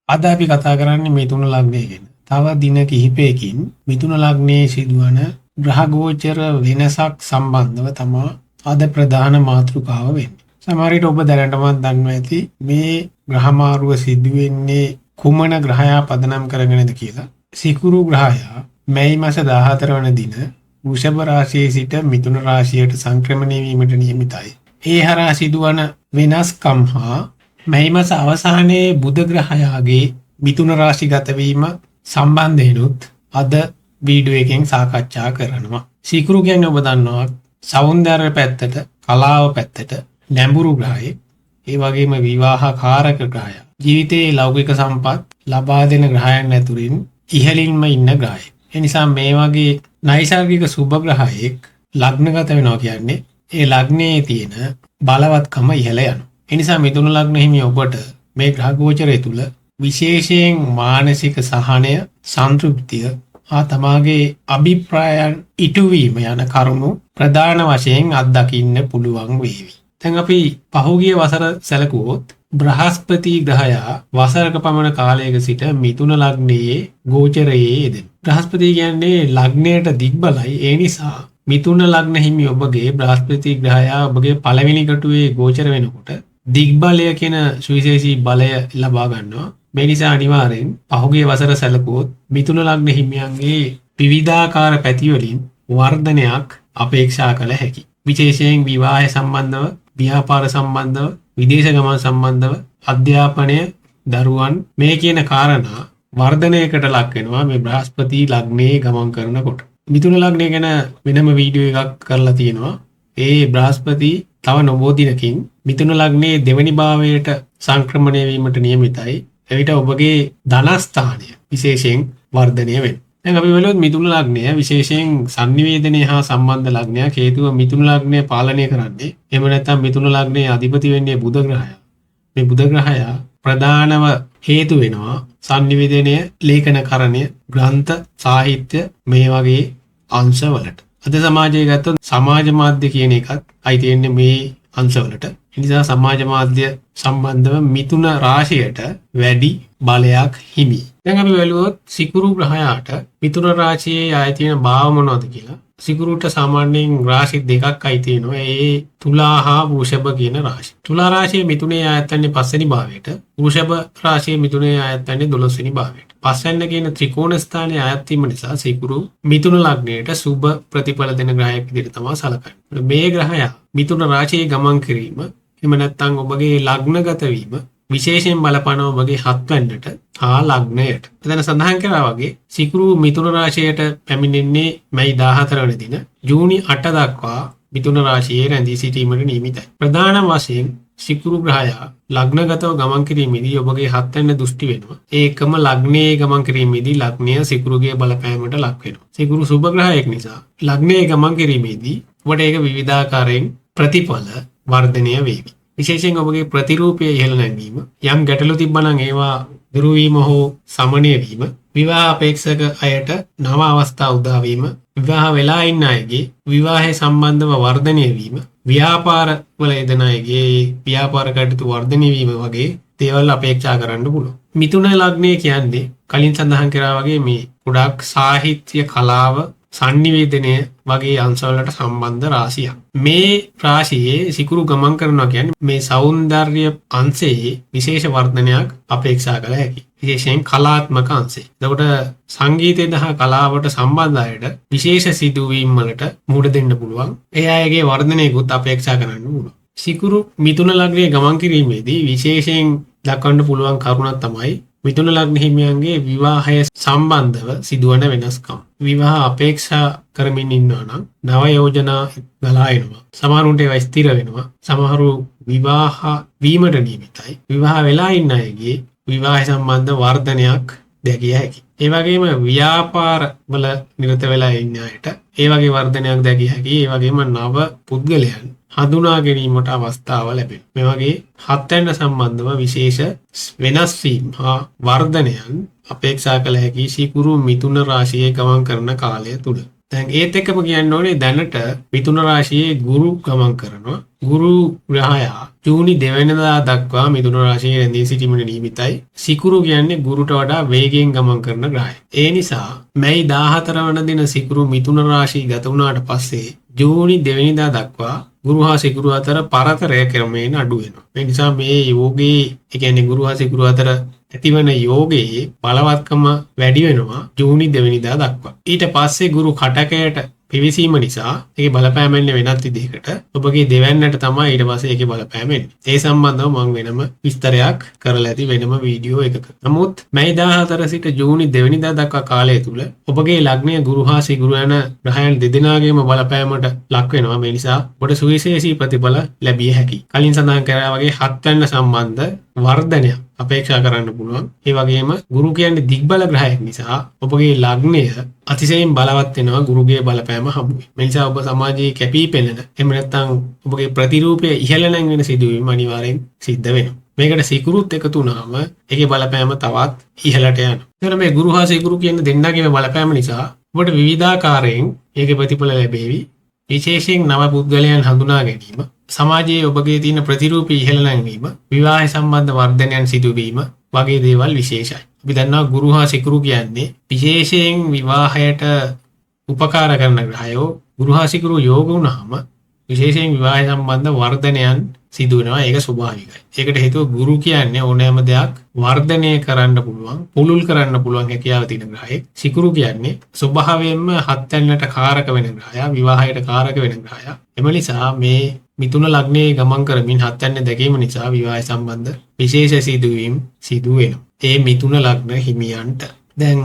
අද අපි කතා කරන්නේ මිථුන ලග්නය ගැන. තව දින කිහිපයකින් මිථුන ලග්නයේ සිදුවන ග්‍රහ ගෝචර වෙනසක් සම්බන්ධව තමයි අද ප්‍රධාන මාතෘකාව වෙන්නේ. සමහර විට ඔබ දැනටමත් දන්නවා ඇති මේ ග්‍රහ මාරුව සිදු වෙන්නේ කුමන ග්‍රහයා පදනම් කරගෙනද කියලා. සිකුරු ග්‍රහයා මැයි මාස 14 වන දින වෘෂභ රාශියේ සිට මිථුන රාශියට සංක්‍රමණය වීමට නියමිතයි. ඒ හරහා සිදුවන වෙනස්කම් හා මැයි මාස අවසානයේ බුධ ග්‍රහයාගේ මිථුන රාශිගත වීම සම්බන්ධයෙන්ුත් අද වීඩියෝ එකෙන් සාකච්ඡා කරනවා. සිකුරු කියන්නේ ඔබ දන්නවා සෞන්දර්ය පැත්තට, කලාව පැත්තට නැඹුරු ග්‍රහයෙක්. ඒ වගේම විවාහකාරක ග්‍රහයක්. ජීවිතයේ ලෞකික සම්පත් ලබා දෙන ග්‍රහයන් ඇතුරින් ඉහළින්ම ඉන්න ග්‍රහයෙක්. ඒ නිසා මේ වගේ නෛසර්ගික සුබ ග්‍රහයෙක් ලග්නගත වෙනවා කියන්නේ ඒ ලග්නයේ තියෙන බලවත්කම ඉහළ යනවා. ඒ නිසා මිථුන ලග්න හිමි ඔබට මේ ග්‍රහ ගෝචරය තුල විශේෂයෙන් මානසික සහනය, සන්තුෂ්තිය තමාගේ අභිප්‍රායන් ඉටුවීම යන කරුණු ප්‍රධාන වශයෙන් අත්දකින්න පුළුවන් වේවි. දැන් අපි පහුගිය වසර සැලකුවොත් බ්‍රහස්පති ග්‍රහයා වසරක පමණ කාලයක සිට මිථුන ලග්නයේ ගෝචරයේ යෙදෙන. බ්‍රහස්පති කියන්නේ ලග්නයට දිග්බලයි. ඒ නිසා මිථුන ලග්න හිමි ඔබගේ බ්‍රහස්පති ග්‍රහයා ඔබගේ පළවෙනි කටුවේ ගෝචර වෙනකොට දිග්බලය කියන සුවිශේෂී බලය ලබා ගන්නවා. මේ නිසා අනිවාර්යෙන් පහුගිය වසර සැලකුවොත් මිථුන ලග්න හිමියන්ගේ විවිධාකාර පැතිවලින් වර්ධනයක් අපේක්ෂා කළ හැකි. විශේෂයෙන් විවාහය සම්බන්ධව, ව්‍යාපාර සම්බන්ධව, විදේශ ගමන් සම්බන්ධව, අධ්‍යාපනය, දරුවන් මේ කියන කාරණා වර්ධනයකට ලක් වෙනවා මේ බ්‍රහස්පති ලග්නයේ ගමන් කරනකොට. මිථුන ලග්නය ගැන වෙනම වීඩියෝ එකක් කරලා තියෙනවා. ඒ බ්‍රහස්පති තව නොබෝ දිනකින් මිථුන ලග්නයේ දෙවනි භාවයට සංක්‍රමණය වීමට නියමිතයි. එවිට ඔබගේ ධනස්ථානය විශේෂයෙන් වර්ධනය වෙනවා. දැන් අපි බලුවොත් මිථුන ලග්නය විශේෂයෙන් sannivedanaye හා සම්බන්ධ ලග්නයක්. හේතුව මිථුන ලග්නය පාලනය කරන්නේ එහෙම නැත්නම් මිථුන ලග්නයේ අධිපති වෙන්නේ බුධ ග්‍රහයා. මේ බුධ ග්‍රහයා ප්‍රධානම හේතු වෙනවා sannivedanaye, ලේඛනකරණය, ග්‍රන්ථ, සාහිත්‍ය මේ වගේ අංශවලට. අද සමාජයේ ගත්තොත් සමාජ මාධ්‍ය කියන එකත් අයිති වෙන්නේ මේ අංශවලට. ඒ නිසා සමාජ මාධ්‍ය සම්බන්ධව මිථුන රාශියට වැඩි බලයක් හිමි. දැන් අපි බලුවොත් සිකුරු ග්‍රහයාට මිථුන රාශියේ ආයති වෙන භාව මොනවද කියලා. සිකුරුට සාමාන්‍යයෙන් රාශි දෙකක් අයිති වෙනවා. ඒ තුලා හා වෘෂභ කියන රාශි. තුලා රාශිය මිථුනේ ආයත් වෙන්නේ 5 වෙනි භාවයට. වෘෂභ රාශිය මිථුනේ ආයත් වෙන්නේ 12 වෙනි භාවයට. 5 වෙනි කියන ත්‍රිකෝණ ස්ථානයේ ආයත් වීම නිසා සිකුරු මිථුන ලග්නයට සුබ ප්‍රතිඵල දෙන ග්‍රහයක් විදිහට තමයි සැලකන්නේ. මේ ග්‍රහයා මිථුන රාශියේ ගමන් කිරීම එහෙම නැත්නම් ඔබගේ ලග්නගත වීම විශේෂයෙන් බලපානවා ඔබගේ 7 වෙනිට හා ලග්නයට. එතන සඳහන් කරා වගේ සිකුරු මිථුන රාශියට පැමිණෙන්නේ මැයි 14 වෙනි දින ජූනි 8 දක්වා මිථුන රාශියේ රැඳී සිටීමට නියමිතයි. ප්‍රධාන වශයෙන් සිකුරු ග්‍රහයා ලග්නගතව ගමන් කිරීමේදී ඔබගේ 7 වෙනි දෘෂ්ටි වෙනවා. ඒකම ලග්නයේ ගමන් කිරීමේදී ලග්නය සිකුරුගේ බලපෑමට ලක් වෙනවා. සිකුරු සුබ ග්‍රහයෙක් නිසා ලග්නයේ ගමන් කිරීමේදී ඔබට ඒක විවිධාකාරයෙන් ප්‍රතිඵල වර්ධනය වේවි. විශේෂයෙන් ඔබගේ ප්‍රතිරූපය ඉහළ නැංවීම, යම් ගැටලු තිබ්බනම් ඒවා දුරු වීම හෝ සමනය වීම, විවාහ අපේක්ෂක අයට නව අවස්ථා උදා වීම, විවාහ වෙලා ඉන්න අයගේ විවාහය සම්බන්ධව වර්ධනය වීම, ව්‍යාපාර වල යෙදෙන අයගේ ව්‍යාපාර කටයුතු වර්ධනය වීම වගේ දේවල් අපේක්ෂා කරන්න පුළුවන්. මිථුන ලග්නය කියන්නේ කලින් සඳහන් කරා වගේ මේ ගොඩක් සාහිත්‍ය, කලාව, sannivedanaye වගේ අංශවලට සම්බන්ධ රාශියක්. මේ රාශියේ සිකුරු ගමන් කරනවා කියන්නේ මේ සෞන්දර්ය අංශයේ විශේෂ වර්ධනයක් අපේක්ෂා කළ හැකියි. විශේෂයෙන් කලාත්මක අංශය. එතකොට සංගීතය සහ කලාවට සම්බන්ධ අයට විශේෂ සිදුවීම් වලට මුහුණ දෙන්න පුළුවන්. ඒ අයගේ වර්ධනයකුත් අපේක්ෂා කරන්න පුළුවන්. සිකුරු මිථුන ලග්නයේ ගමන් කිරීමේදී විශේෂයෙන් දක්වන්න පුළුවන් කරුණක් තමයි මිථුන ලග්න හිමියන්ගේ විවාහය සම්බන්ධව සිදුවන වෙනස්කම්. විවාහ අපේක්ෂා කරමින් ඉන්නවා නම් නව යෝජනා ගලා එනවා. සමහරුන්ට ඒවා ස්ථිර වෙනවා. සමහරු විවාහ වීමට නියමිතයි. විවාහ වෙලා ඉන්න අයගේ විවාහ සම්බන්ධ වර්ධනයක් දැකිය හැකියි. ඒ වගේම ව්‍යාපාර වල නිරත වෙලා ඉන්න අයට ඒ වගේ වර්ධනයක් දැකිය හැකියි. ඒ වගේම නව පුද්ගලයන් හඳුනා ගැනීමට අවස්ථාව ලැබෙනවා. මේ වගේ 7 වෙනි සම්බන්ධව විශේෂ වෙනස් වීම හා වර්ධනයන් අපේක්ෂා කළ හැකි සිකුරු මිථුන රාශියේ ගමන් කරන කාලය තුල. දැන් ඒත් එක්කම කියන්න ඕනේ දැනට මිථුන රාශියේ ගුරු ගමන් කරනවා. ගුරු ග්‍රහයා ජූනි 2 වෙනිදා දක්වා මිථුන රාශියේ රැඳී සිටීමට නියමිතයි. සිකුරු කියන්නේ ගුරුට වඩා වේගයෙන් ගමන් කරන ග්‍රහයෙක්. ඒ නිසා මැයි 14 වන දින සිකුරු මිථුන රාශිය ගත වුණාට පස්සේ ජූනි 2 වෙනිදා දක්වා ගුරු හා සිකුරු අතර පරතරය ක්‍රමයෙන් අඩු වෙනවා. ඒ නිසා මේ යෝගයේ ඒ කියන්නේ ගුරු හා සිකුරු අතර ඇතිවන යෝගයේ බලවත්කම වැඩි වෙනවා ජූනි 2 වෙනිදා දක්වා. ඊට පස්සේ ගුරු කටකයට පිවිසීම නිසා ඒකේ බලපෑම එන්නේ වෙනත් විදිහකට. ඔබගේ දෙවැන්නට තමයි ඊට පස්සේ ඒකේ බලපෑම එන්නේ. ඒ සම්බන්ධව මම වෙනම විස්තරයක් කරලා ඇති වෙනම වීඩියෝ එකක. නමුත් මැයි 14 සිට ජූනි 2 වෙනිදා දක්වා කාලය තුල ඔබගේ ලග්නය ගුරු හා සිකුරු යන ග්‍රහයන් දෙදෙනාගේම බලපෑමට ලක් වෙනවා. මේ නිසා ඔබට සුවිශේෂී ප්‍රතිඵල ලැබිය හැකියි. කලින් සඳහන් කරා වගේ 7 වෙනි සම්බන්ධ වර්ධනයක් අපේක්ෂා කරන්න පුළුවන්. ඒ වගේම ගුරු කියන්නේ දිග්බල ග්‍රහයක් නිසා ඔබගේ ලග්නය අතිශයින් බලවත් වෙනවා ගුරුගේ බලපෑම හමුවේ. මේ නිසා ඔබ සමාජයේ කැපී පෙනෙන එහෙම නැත්නම් ඔබගේ ප්‍රතිරූපය ඉහළ නැංවෙන සිදුවීම් අනිවාර්යෙන් සිද්ධ වෙනවා. මේකට සිකුරුත් එකතු වුණාම ඒකේ බලපෑම තවත් ඉහළට යනවා. එතකොට මේ ගුරු හා සිකුරු කියන දෙන්නගේම බලපෑම නිසා ඔබට විවිධාකාරයෙන් ඒකේ ප්‍රතිඵල ලැබෙවි. විශේෂයෙන් නව පුද්ගලයන් හඳුනා ගැනීම, සමාජයේ ඔබගේ තියෙන ප්‍රතිරූපී ඉහළ නැංවීම, විවාහ සම්බන්ධ වර්ධනයන් සිදුවීම වගේ දේවල් විශේෂයි. අපි දන්නවා ගුරු හා සිකුරු කියන්නේ විශේෂයෙන් විවාහයට උපකාර කරන ග්‍රහයෝ. ගුරු හා සිකුරු යෝග වුණාම විශේෂයෙන් විවාහ සම්බන්ධ වර්ධනයන් සිදු වෙනවා. ඒක ස්වභාවිකයි. ඒකට හේතුව ගුරු කියන්නේ ඕනෑම දෙයක් වර්ධනය කරන්න පුළුවන්, පුළුල් කරන්න පුළුවන් හැකියාව තියෙන ග්‍රහයෙක්. සිකුරු කියන්නේ ස්වභාවයෙන්ම හත්යන්නට කාරක වෙන ග්‍රහයා, විවාහයට කාරක වෙන ග්‍රහයා. එම නිසා මේ මිථුන ලග්නයේ ගමන් කරමින් හත්යන්න දැකීම නිසා විවාහ සම්බන්ධ විශේෂ සිදුවීම් සිදු වෙනවා. ඒ මිථුන ලග්න හිමියන්ට දැන්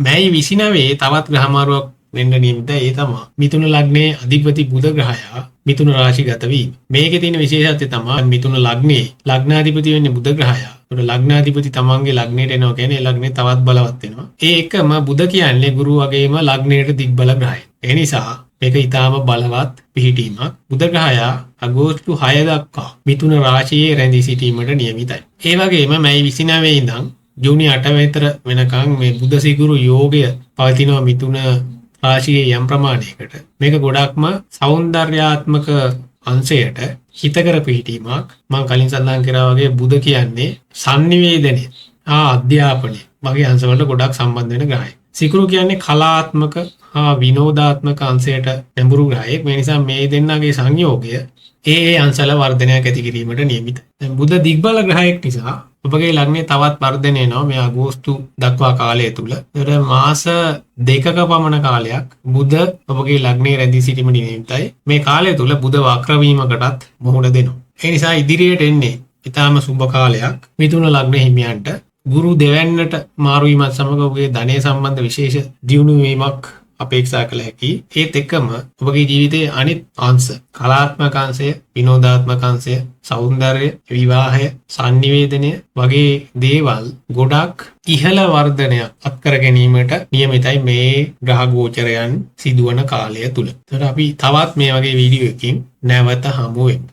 මැයි 29 තවත් ග්‍රහමාරුවක් වෙන්න නියමිතයි. ඒ තමයි මිථුන ලග්නයේ අධිපති බුධ ග්‍රහයා මිථුන රාශිගත වීම. මේකේ තියෙන විශේෂත්වය තමයි මිථුන ලග්නයේ ලග්නාධිපති වෙන්නේ බුධ ග්‍රහයා. ඒකට ලග්නාධිපති තමන්ගේ ලග්නයට එනවා කියන්නේ ලග්නේ තවත් බලවත් වෙනවා. ඒ එකම බුධ කියන්නේ ගුරු වගේම ලග්නයට දිග්බල ග්‍රහය. ඒ නිසා මේක ඊටාම බලවත් පිහිටීමක්. බුධ ග්‍රහයා අගෝස්තු 6 දක්වා මිථුන රාශියේ රැඳී සිටීමට නියමිතයි. ඒ වගේම මැයි 29 ඉඳන් ජූනි 8 වෙනිදා වෙනකන් මේ බුධ සිකුරු යෝගය පවතිනවා මිථුන රාශියේ යම් ප්‍රමාණයකට. මේක ගොඩක්ම సౌందర్యාත්මක අංශයට හිතකර පිහිටීමක්. මම කලින් සඳහන් කරා වගේ බුධ කියන්නේ sannivedana අධ්‍යාපනය වගේ අංශවලට ගොඩක් සම්බන්ධ වෙන ග්‍රහයෙක්. සිකුරු කියන්නේ කලාත්මක විනෝදාත්මක අංශයට නැඹුරු ග්‍රහයෙක්. මේ නිසා මේ දෙන්නගේ සංයෝගය ඒ අංශල වර්ධනයක් ඇති කිරීමට නියමිතයි. දැන් බුධ දිග්බල ග්‍රහයෙක් නිසා ඔබගේ ලග්නේ තවත් වර්ධනය වෙනවා මේ අගෝස්තු දක්වා කාලය තුල. ඒතර මාස 2ක පමණ කාලයක් බුධ ඔබගේ ලග්නේ රැඳී සිටීමට නියමිතයි. මේ කාලය තුල බුධ වක්‍ර වීමකටත් මුහුණ දෙනවා. ඒ නිසා ඉදිරියට එන්නේ ඊටාම සුබ කාලයක් මිථුන ලග්න හිමියන්ට. ගුරු දෙවැන්නට මාරු වීමත් සමග ඔබගේ ධනය සම්බන්ධ විශේෂ දියුණු වීමක් අපේක්ෂා කළ හැකි. ඒත් එක්කම ඔබගේ ජීවිතයේ අනිත් අංශ කලාත්මක අංශය, විනෝදාත්මක අංශය, సౌందර්ය, විවාහය, sannivedana වගේ දේවල් ගොඩක් ඉහළ වර්ධනයක් අත්කර ගැනීමට නියමිතයි මේ ග්‍රහ ගෝචරයන් සිදුවන කාලය තුල. ඒතර අපි තවත් මේ වගේ වීඩියෝ එකකින් නැවත හමු වෙමු.